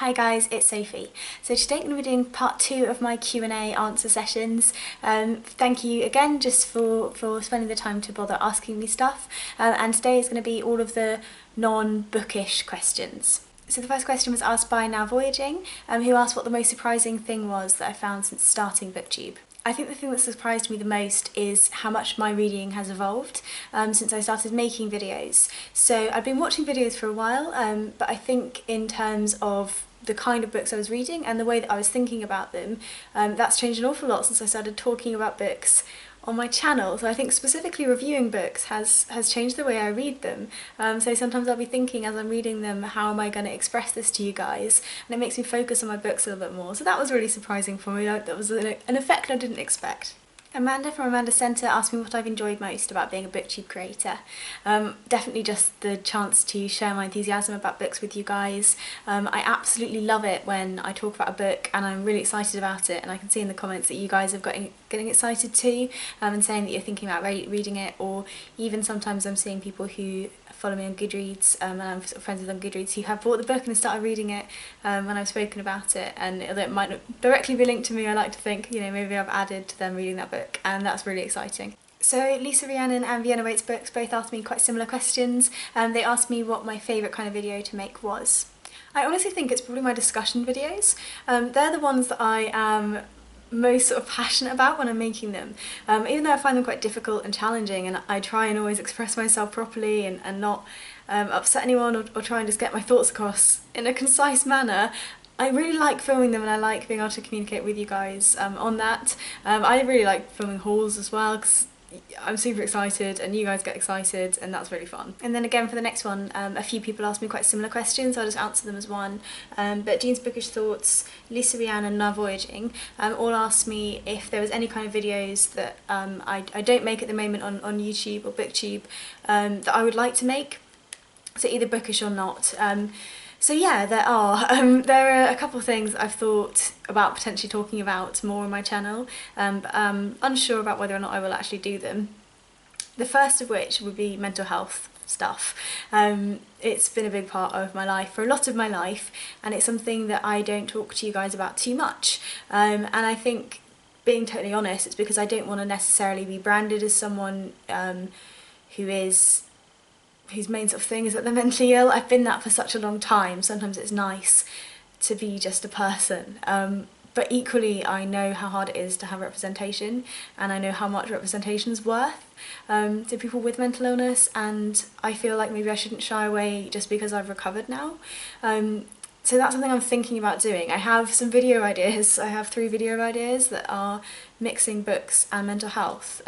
Hi guys, it's Sophie. So today I'm going to be doing part 2 of my Q&A answer sessions. Thank you again just for spending the time to bother asking me stuff. And today is going to be all of the non-bookish questions. So the first question was asked by Now Voyaging, who asked what the most surprising thing was that I found since starting BookTube. I think the thing that surprised me the most is how much my reading has evolved since I started making videos. So I've been watching videos for a while, but I think in terms of the kind of books I was reading and the way that I was thinking about them, that's changed an awful lot since I started talking about books on my channel. So I think specifically reviewing books has changed the way I read them. So sometimes I'll be thinking as I'm reading them, how am I going to express this to you guys? And it makes me focus on my books a little bit more. So that was really surprising for me. That was an effect I didn't expect. Amanda from Amanda Centre asked me what I've enjoyed most about being a BookTube creator. Definitely just the chance to share my enthusiasm about books with you guys. I absolutely love it when I talk about a book and I'm really excited about it, and I can see in the comments that you guys are getting excited too, and saying that you're thinking about reading it, or even sometimes I'm seeing people who follow me on Goodreads, and I'm sort of friends with them on Goodreads, who have bought the book and have started reading it when I've spoken about it, and it might not directly be linked to me. I like to think, you know, maybe I've added to them reading that book, and that's really exciting. So Lisa Rhiannon and Vienna Waite's books both asked me quite similar questions, and they asked me what my favourite kind of video to make was. I honestly think it's probably my discussion videos. They're the ones that I am most sort of passionate about when I'm making them, even though I find them quite difficult and challenging, and I try and always express myself properly and not upset anyone, or try and just get my thoughts across in a concise manner. I really like filming them, and I like being able to communicate with you guys on that. I really like filming hauls as well, because I'm super excited and you guys get excited, and that's really fun. And then again for the next one, a few people asked me quite similar questions, so I'll just answer them as one. But Jean's Bookish Thoughts, Lisa Rhiannon and Now Voyaging all asked me if there was any kind of videos that I don't make at the moment on YouTube or BookTube that I would like to make, so either bookish or not. So yeah, there are. There are a couple of things I've thought about potentially talking about more on my channel, but I'm unsure about whether or not I will actually do them. The first of which would be mental health stuff. It's been a big part of my life for a lot of my life, and it's something that I don't talk to you guys about too much. And I think, being totally honest, it's because I don't want to necessarily be branded as someone whose main sort of thing is that they're mentally ill. I've been that for such a long time. Sometimes it's nice to be just a person. But equally, I know how hard it is to have representation, and I know how much representation's worth to people with mental illness, and I feel like maybe I shouldn't shy away just because I've recovered now. So that's something I'm thinking about doing. I have some video ideas. I have 3 video ideas that are mixing books and mental health,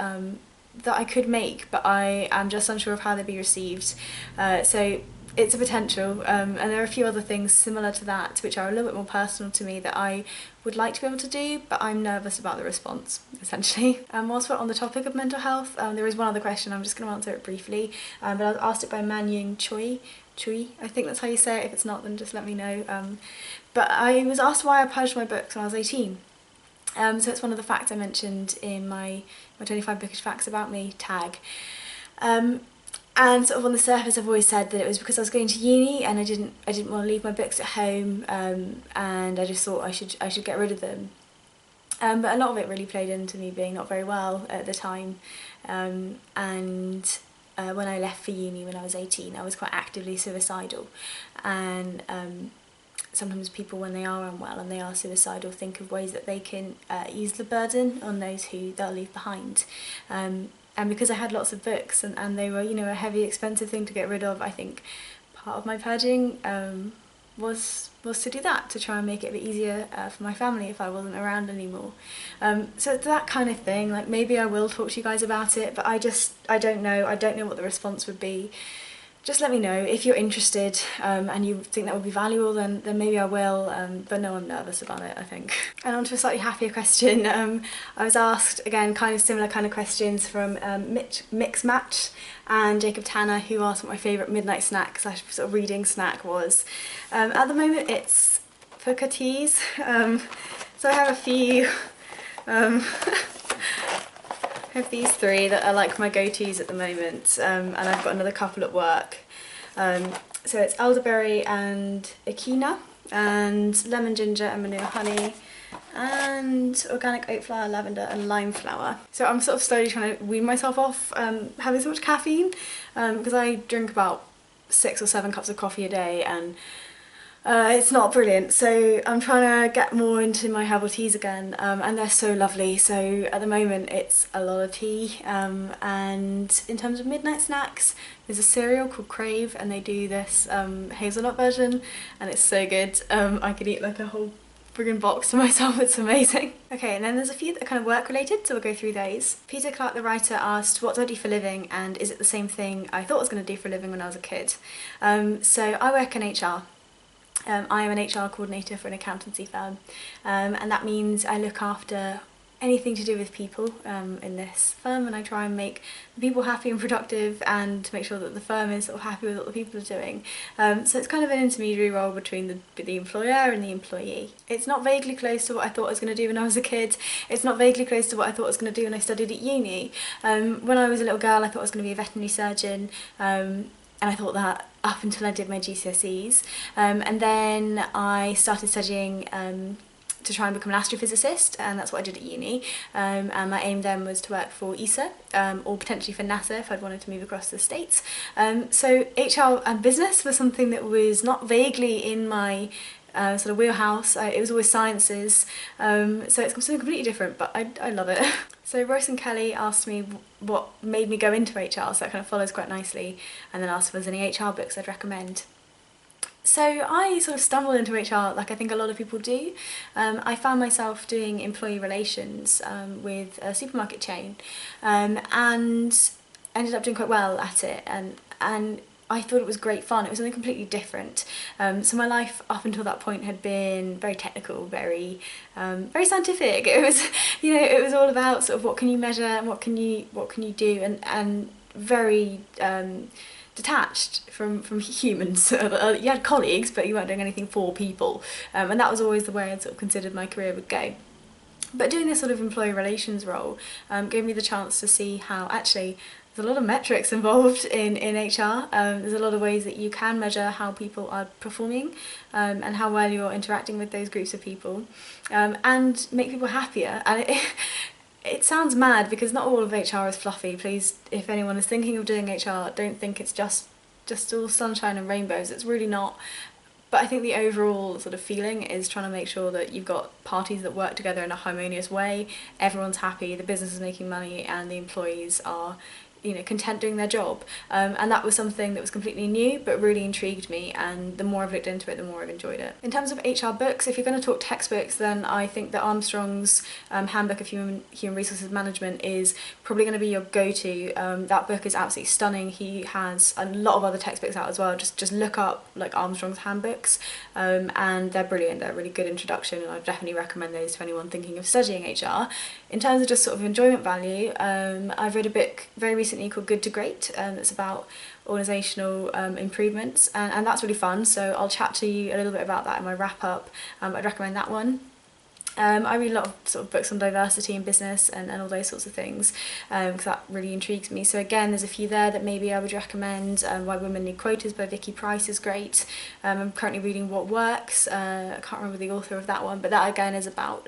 that I could make, but I am just unsure of how they'd be received. So it's a potential, and there are a few other things similar to that which are a little bit more personal to me that I would like to be able to do, but I'm nervous about the response, essentially. Whilst we're on the topic of mental health, there is one other question. I'm just going to answer it briefly, but I was asked it by Manyung Choi, I think that's how you say it. If it's not, then just let me know. But I was asked why I purged my books when I was 18. So it's one of the facts I mentioned in my 25 Bookish Facts About Me tag. And sort of on the surface I've always said that it was because I was going to uni and I didn't want to leave my books at home, and I just thought I should get rid of them. But a lot of it really played into me being not very well at the time, and when I left for uni when I was 18, I was quite actively suicidal, and sometimes people, when they are unwell and they are suicidal, think of ways that they can ease the burden on those who they'll leave behind. And because I had lots of books and they were, you know, a heavy, expensive thing to get rid of, I think part of my purging was to do that, to try and make it a bit easier for my family if I wasn't around anymore. So it's that kind of thing. Like, maybe I will talk to you guys about it, but I don't know. I don't know what the response would be. Just let me know if you're interested, and you think that would be valuable, then maybe I will, but no, I'm nervous about it, I think. And on to a slightly happier question. I was asked, again, kind of similar kind of questions from Mix Match and Jacob Tanner, who asked what my favourite midnight snack / sort of reading snack was. At the moment it's Pukka teas, so I have a few. I have these 3 that are like my go-tos at the moment, and I've got another couple at work. So it's elderberry and echina, and lemon, ginger and manure honey, and organic oat flour, lavender and lime flower. So I'm sort of slowly trying to wean myself off having so much caffeine, because I drink about 6 or 7 cups of coffee a day, and it's not brilliant. So I'm trying to get more into my herbal teas again, and they're so lovely. So at the moment it's a lot of tea, and in terms of midnight snacks, there's a cereal called Crave, and they do this hazelnut version, and it's so good. I could eat like a whole friggin' box to myself, it's amazing. Okay, and then there's a few that are kind of work related, so we'll go through those. Peter Clark, the writer, asked, what do I do for a living, and is it the same thing I thought I was going to do for a living when I was a kid? So I work in HR. I am an HR coordinator for an accountancy firm, and that means I look after anything to do with people in this firm, and I try and make the people happy and productive, and to make sure that the firm is sort of happy with what the people are doing. So it's kind of an intermediary role between the employer and the employee. It's not vaguely close to what I thought I was going to do when I was a kid. It's not vaguely close to what I thought I was going to do when I studied at uni. When I was a little girl, I thought I was going to be a veterinary surgeon, and I thought that up until I did my GCSEs, and then I started studying to try and become an astrophysicist, and that's what I did at uni, and my aim then was to work for ESA, or potentially for NASA if I'd wanted to move across the States. So HR and business was something that was not vaguely in my sort of wheelhouse. It was always sciences, so it's something completely different, but I love it. So Royce and Kelly asked me what made me go into HR, so that kind of follows quite nicely, and then asked if there's any HR books I'd recommend. So I sort of stumbled into HR like I think a lot of people do. I found myself doing employee relations with a supermarket chain, and ended up doing quite well at it, and I thought it was great fun. It was something completely different. So my life up until that point had been very technical, very scientific. It was, you know, it was all about sort of what can you measure and what can you do, and very detached from humans. You had colleagues, but you weren't doing anything for people, and that was always the way I'd sort of considered my career would go. But doing this sort of employee relations role gave me the chance to see how actually there's a lot of metrics involved in HR. There's a lot of ways that you can measure how people are performing, and how well you're interacting with those groups of people, and make people happier. And it sounds mad because not all of HR is fluffy. Please, if anyone is thinking of doing HR, don't think it's just all sunshine and rainbows. It's really not. But I think the overall sort of feeling is trying to make sure that you've got parties that work together in a harmonious way, everyone's happy, the business is making money, and the employees are, you know, content doing their job. And that was something that was completely new but really intrigued me, and the more I've looked into it, the more I've enjoyed it. In terms of HR books, if you're going to talk textbooks, then I think that Armstrong's Handbook of Human Resources Management is probably going to be your go-to. That book is absolutely stunning. He has a lot of other textbooks out as well. Just look up like Armstrong's handbooks, and they're brilliant. They're a really good introduction, and I definitely recommend those to anyone thinking of studying HR. In terms of just sort of enjoyment value, I've read a book very recently called Good to Great, that's about organisational improvements, and that's really fun, so I'll chat to you a little bit about that in my wrap up. I'd recommend that one. I read a lot of sort of books on diversity in business and all those sorts of things, because that really intrigues me. So again, there's a few there that maybe I would recommend. Why Women Need Quotas by Vicky Price is great. I'm currently reading What Works. I can't remember the author of that one, but that again is about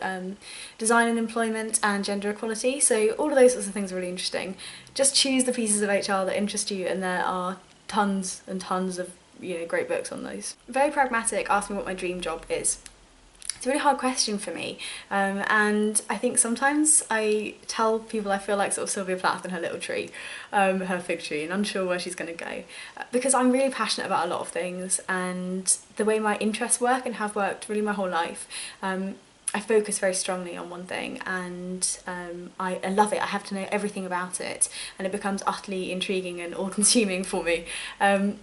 design and employment and gender equality. So all of those sorts of things are really interesting. Just choose the pieces of HR that interest you, and there are tons and tons of, you know, great books on those. Very pragmatic, ask me what my dream job is. It's a really hard question for me, and I think sometimes I tell people I feel like sort of Sylvia Plath and her little tree, her fig tree, and unsure where she's going to go, because I'm really passionate about a lot of things, and the way my interests work and have worked really my whole life, I focus very strongly on one thing, and I love it. I have to know everything about it, and it becomes utterly intriguing and all-consuming for me, and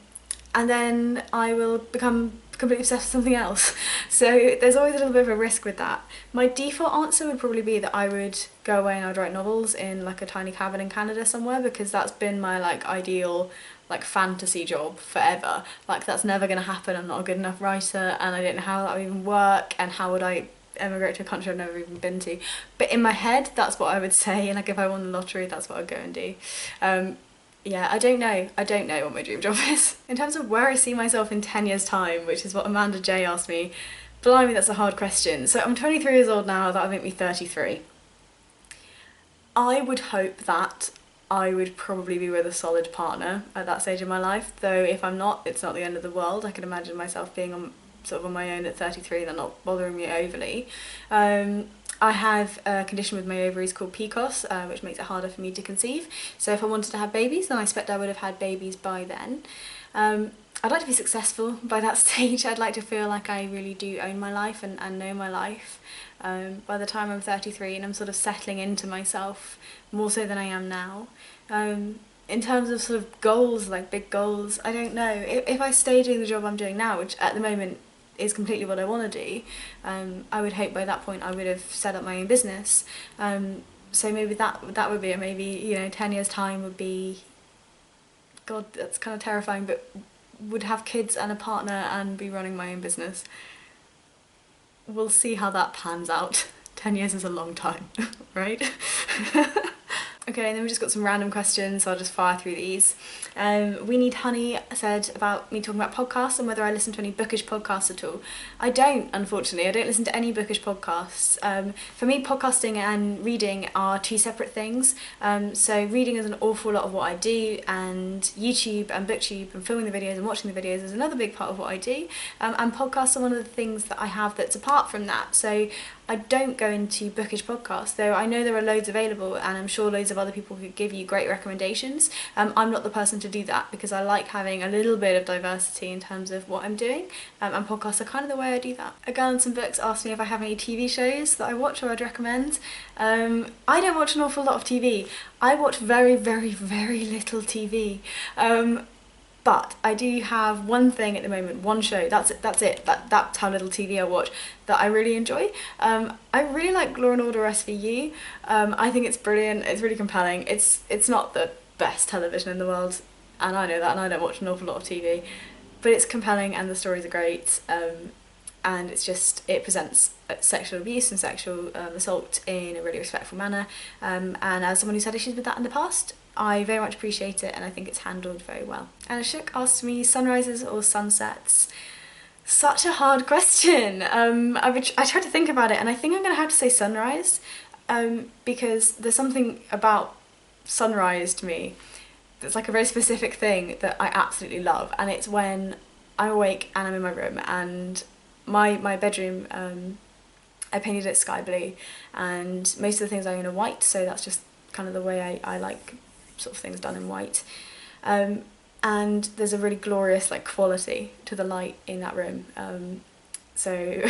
then I will become completely obsessed with something else. So there's always a little bit of a risk with that. My default answer would probably be that I would go away and I'd write novels in like a tiny cabin in Canada somewhere, because that's been my like ideal like fantasy job forever. Like that's never gonna happen. I'm not a good enough writer, and I don't know how that would even work, and how would I emigrate to a country I've never even been to. But in my head, that's what I would say, and like if I won the lottery, that's what I'd go and do. Yeah, I don't know. I don't know what my dream job is. In terms of where I see myself in 10 years' time, which is what Amanda J asked me, blimey, that's a hard question. So I'm 23 years old now, that would make me 33. I would hope that I would probably be with a solid partner at that stage of my life, though if I'm not, it's not the end of the world. I can imagine myself being sort of on my own at 33, that not bothering me overly. I have a condition with my ovaries called PCOS, which makes it harder for me to conceive. So if I wanted to have babies, then I expect I would have had babies by then. I'd like to be successful by that stage. I'd like to feel like I really do own my life and know my life. By the time I'm 33 and I'm sort of settling into myself more so than I am now. In terms of sort of goals, like big goals, I don't know. If I stay doing the job I'm doing now, which at the moment is completely what I want to do, I would hope by that point I would have set up my own business. So maybe that would be it. Maybe, you know, 10 years time would be, God, that's kind of terrifying, but would have kids and a partner and be running my own business. We'll see how that pans out. 10 years is a long time, right? Okay, and then we just got some random questions, so I'll just fire through these. We Need Honey said about me talking about podcasts and whether I listen to any bookish podcasts at all. I don't, unfortunately. I don't listen to any bookish podcasts. For me, podcasting and reading are two separate things. So reading is an awful lot of what I do, and YouTube and booktube and filming the videos and watching the videos is another big part of what I do. And podcasts are one of the things that I have that's apart from that. So I don't go into bookish podcasts, though I know there are loads available, and I'm sure loads of other people could give you great recommendations. I'm not the person to do that because I like having a little bit of diversity in terms of what I'm doing, and podcasts are kind of the way I do that. A girl in some books asked me if I have any TV shows that I watch or I'd recommend. I don't watch an awful lot of TV. I watch very, very, very little TV. But I do have one thing at the moment, one show, that's it, that's how little TV I watch, that I really enjoy. I really like Law & Order SVU. I think it's brilliant, it's really compelling. It's not the best television in the world, and I know that, and I don't watch an awful lot of TV, but it's compelling and the stories are great, and it presents sexual abuse and sexual assault in a really respectful manner, and as someone who's had issues with that in the past, I very much appreciate it, and I think it's handled very well. And Ashok asked me sunrises or sunsets. Such a hard question. I tried to think about it, and I think I'm going to have to say sunrise, because there's something about sunrise to me that's like a very specific thing that I absolutely love, and it's when I'm awake and I'm in my room, and my bedroom, I painted it sky blue, and most of the things I own are white, so that's just kind of the way I like sort of things done in white, and there's a really glorious like quality to the light in that room. So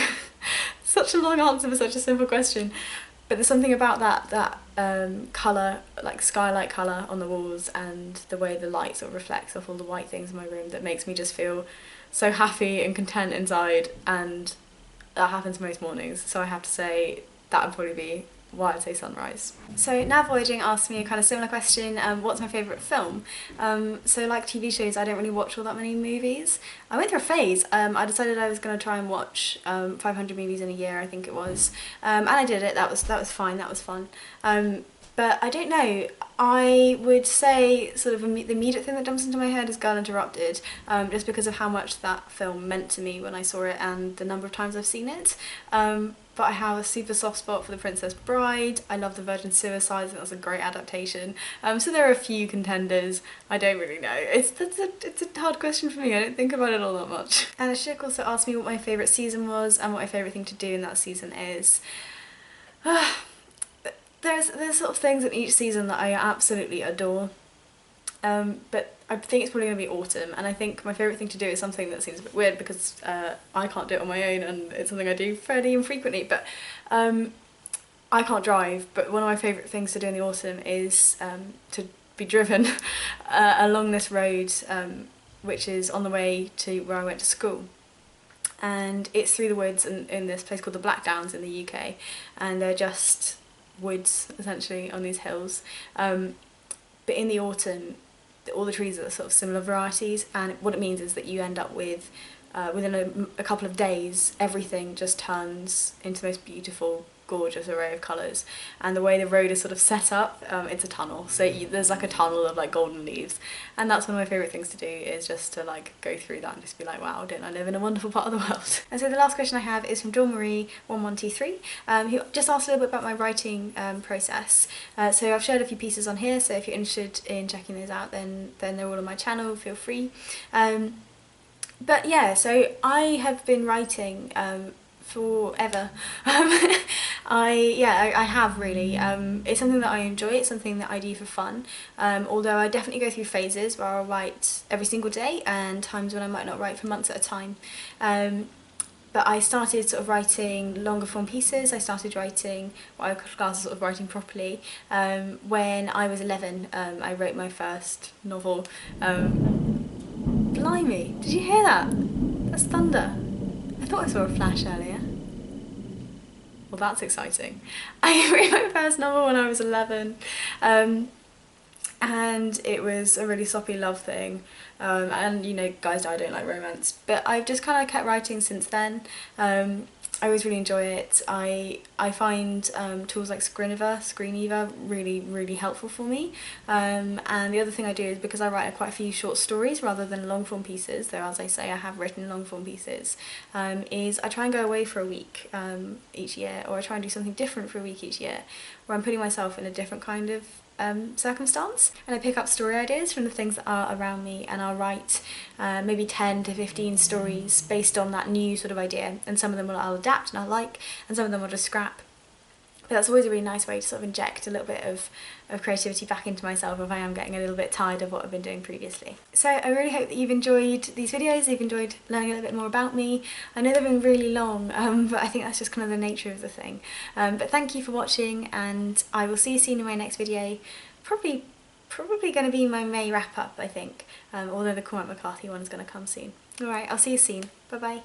such a long answer for such a simple question, but there's something about that colour, like skylight colour on the walls, and the way the light sort of reflects off all the white things in my room, that makes me just feel so happy and content inside, and that happens most mornings, so I have to say that would probably be why I'd say sunrise. So Nav Voyaging asked me a kind of similar question, what's my favourite film? So like TV shows, I don't really watch all that many movies. I went through a phase. I decided I was going to try and watch 500 movies in a year, I think it was, and I did it. That was fine, that was fun. But I don't know, I would say sort of the immediate thing that jumps into my head is Girl Interrupted, just because of how much that film meant to me when I saw it and the number of times I've seen it. But I have a super soft spot for The Princess Bride. I love The Virgin Suicides, I think that's a great adaptation. So there are a few contenders. I don't really know. It's a hard question for me, I don't think about it all that much. And Ashik also asked me what my favourite season was and what my favourite thing to do in that season is. There's sort of things in each season that I absolutely adore, but I think it's probably going to be autumn, and I think my favourite thing to do is something that seems a bit weird because I can't do it on my own, and it's something I do fairly infrequently, but I can't drive, but one of my favourite things to do in the autumn is to be driven along this road, which is on the way to where I went to school. And it's through the woods in this place called the Black Downs in the UK, and they're just woods essentially on these hills, but in the autumn all the trees are sort of similar varieties, and what it means is that you end up with within a couple of days everything just turns into the most beautiful gorgeous array of colours, and the way the road is sort of set up, it's a tunnel, so there's like a tunnel of like golden leaves, and that's one of my favourite things to do, is just to like go through that and just be like, wow, don't I live in a wonderful part of the world. And so the last question I have is from Dawn Marie 1123, who just asked a little bit about my writing process. So I've shared a few pieces on here, so if you're interested in checking those out, then they're all on my channel, feel free. But yeah, so I have been writing forever. I have really. It's something that I enjoy, it's something that I do for fun, although I definitely go through phases where I'll write every single day and times when I might not write for months at a time. But I started sort of writing longer form pieces. I started writing what I class as sort of writing properly when I was 11. I wrote my first novel. Blimey, did you hear that? That's thunder. I thought I saw a flash earlier. Well, that's exciting. I wrote my first novel when I was 11, and it was a really soppy love thing, and you know, guys, I don't like romance, but I've just kind of kept writing since then. I always really enjoy it. I find tools like Screenever really helpful for me, and the other thing I do is, because I write quite a few short stories rather than long form pieces, though as I say I have written long form pieces, is I try and go away for a week each year, or I try and do something different for a week each year, where I'm putting myself in a different kind of circumstance, and I pick up story ideas from the things that are around me, and I'll write maybe 10 to 15 stories based on that new sort of idea, and some of them I'll adapt and I like, and some of them I'll just scrap. But that's always a really nice way to sort of inject a little bit of creativity back into myself if I am getting a little bit tired of what I've been doing previously. So I really hope that you've enjoyed these videos, you've enjoyed learning a little bit more about me. I know they've been really long, but I think that's just kind of the nature of the thing. But thank you for watching, and I will see you soon in my next video. Probably going to be my May wrap up, I think, although the Cormac McCarthy one is going to come soon. Alright, I'll see you soon. Bye bye.